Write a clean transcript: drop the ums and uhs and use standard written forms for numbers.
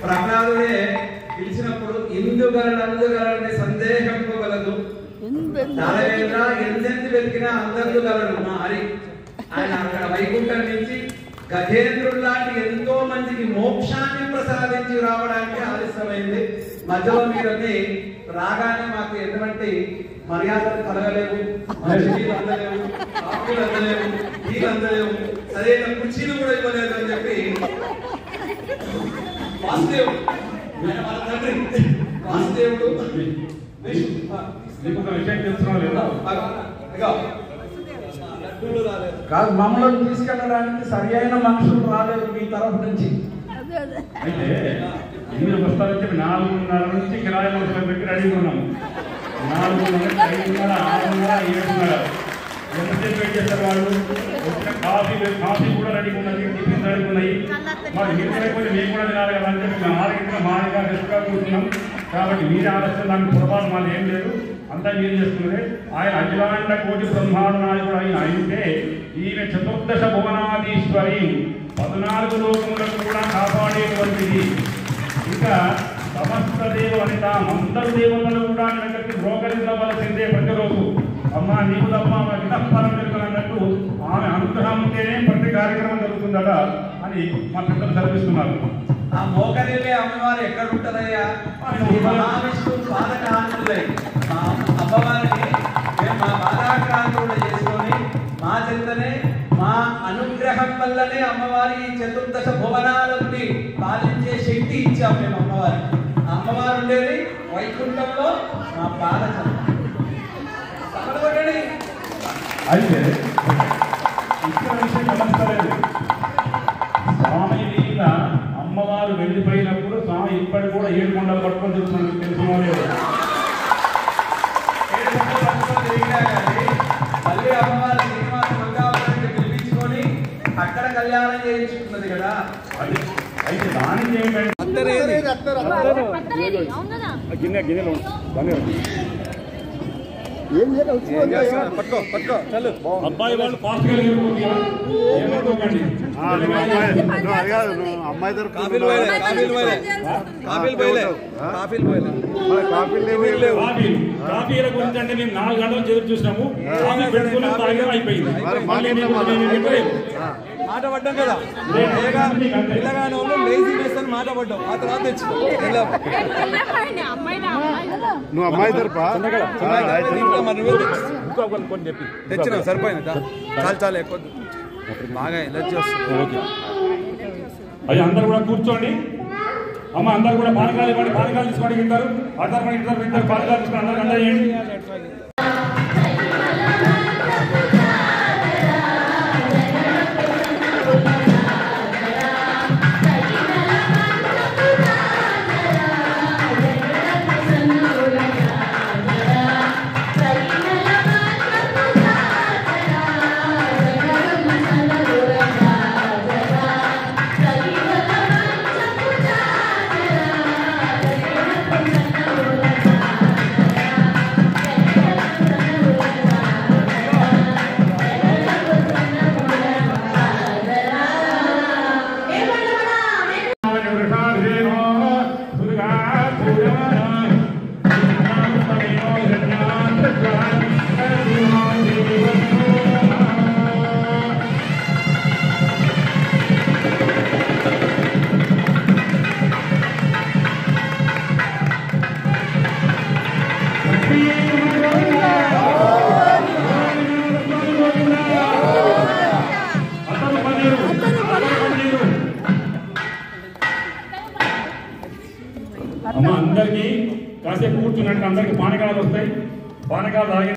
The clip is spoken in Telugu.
ప్రహ్లాదుడే పిలిచినప్పుడు ఇందుగలనే సందేహంకు గలదు దానవేంద్ర ఎందెందు వెతికినా అందరూ గలడు మా హరి. ఆయన అక్కడ వైకుంఠం నుంచి గజేంద్రుల్లాంటి ఎంతో మందికి మోక్షాన్ని ప్రసాదించి రావడానికి ఆలస్యమైంది. మధ్యలో మీరన్నీ రాగానే మాకు ఎటువంటి మర్యాదలు కలగలేవు, మంచినీళ్ళు అందలేవు, కాఫీలు అందలేవు, టీలు అందలేవు, సరైన కుర్చీలు కూడా ఇవ్వలేదు అని చెప్పి వాసుదేవుడు ఆయన వాళ్ళ తండ్రి వాసుదేవుడు కాదు, మమ్మల్ని తీసుకెళ్ళడానికి సరి అయిన మనుషులు రాలేదు మీ తరఫు నుంచి. అయితే ఎనిమిది బస్తాలు వచ్చి 4:30 నుంచి కిరాయి మనుషులు పెట్టి రెడీ ఉన్నాము. 4:30, 5:30, 6:30, 7:30 ఎంతసేపు వెయిట్ చేస్తారు వాళ్ళు. వచ్చిన కాఫీ కూడా రెడీ ఉన్నది, టిఫిన్ రెడీ ఉన్నాయి. మరి మీరు అయిపోతే మీకు కూడా తినాలి కదా అని చెప్పి మేము 6 గంటల మాదిగా రెస్ట్గా కూర్చున్నాం. కాబట్టి మీరు ఆలస్యం దానికి పొరపాటు మాది ఏం లేదు, అంతా మీరు చేస్తున్నదే. ఆయన అఖిలాండ కోటి బ్రహ్మాండ నాయకుడు ఆయన అయితే ఈమె చతుర్దశ భువనాధీశ్వరి, 14 లోకములను కూడా కాపాడేటువంటిది. ఇంకా సమస్త దేవుని అందరు దేవతలు కూడా దగ్గరికి బ్రోకరించవలసిందే ప్రతిరోజు. అమ్మ నీవు తప్ప వినఃపరం అన్నట్టు ఆమె అనుగ్రహం ఉంటేనే ప్రతి కార్యక్రమం జరుగుతుందట అని మా పెద్దలు చదివిస్తున్నారు. ఆ మోకరిల్లే అమ్మవారు ఎక్కడ ఉంటుందయ్యా? మహావిష్ణువు పాదకాంతులై మా అమ్మవారిని మేము మా పాదకాంతులు చేసుకొని మా చెంతనే మా అనుగ్రహం వల్లనే అమ్మవారి చతుర్దశ భువనాలని పాలించే శక్తి ఇచ్చాం మేము అమ్మవారికి. అమ్మవారు ఉండేది వైకుంఠంలో మా పాద అయితే ఇక్కడ విషయం గమనించలేదు. స్వామి మీద అమ్మవారు వెళ్ళిపోయినప్పుడు స్వామి ఇప్పటి కూడా 7 కొండలు పట్టుకొని తెలుసు తెలుసుకోలేదు. మళ్ళీ అమ్మవారి శ్రీనివాస మంగావరానికి పిలిపించుకొని అక్కడ కళ్యాణం చేయించుకున్నది కదా. అయితే దానికి ఏమిటంటే గిన్నెలో అబ్బాయి వాళ్ళు ఫాస్ట్ గా కాఫీల గురించి అంటే మేము 4 గంటలు ఎదురు చూసినాము. కాఫీ పెట్టుకుని తాగడం అయిపోయింది. మాట పడ్డాం కదా పిల్లగానే లేజినెస్ అని మాట పడ్డాం. ఆ తర్వాత నువ్వు అమ్మాయి తరపా చెప్పి తెచ్చినావు సరిపోయింది. చాలా చాలా ఎక్కువ బాగా ఎలర్జీ వస్తుంది. అది అందరు కూడా కూర్చోండి. అమ్మ అందరు కూడా పానకాలు ఇవ్వండి. పానకాలు తీసుకోండి. తింటారు అందరు పానకాలు తీసుకొని అందరికి అందజేయండి. అమ్మ అందరికీ కాసేపు కూర్చున్నట్టు అందరికి పానకాలు వస్తాయి. పానకాలు తాగి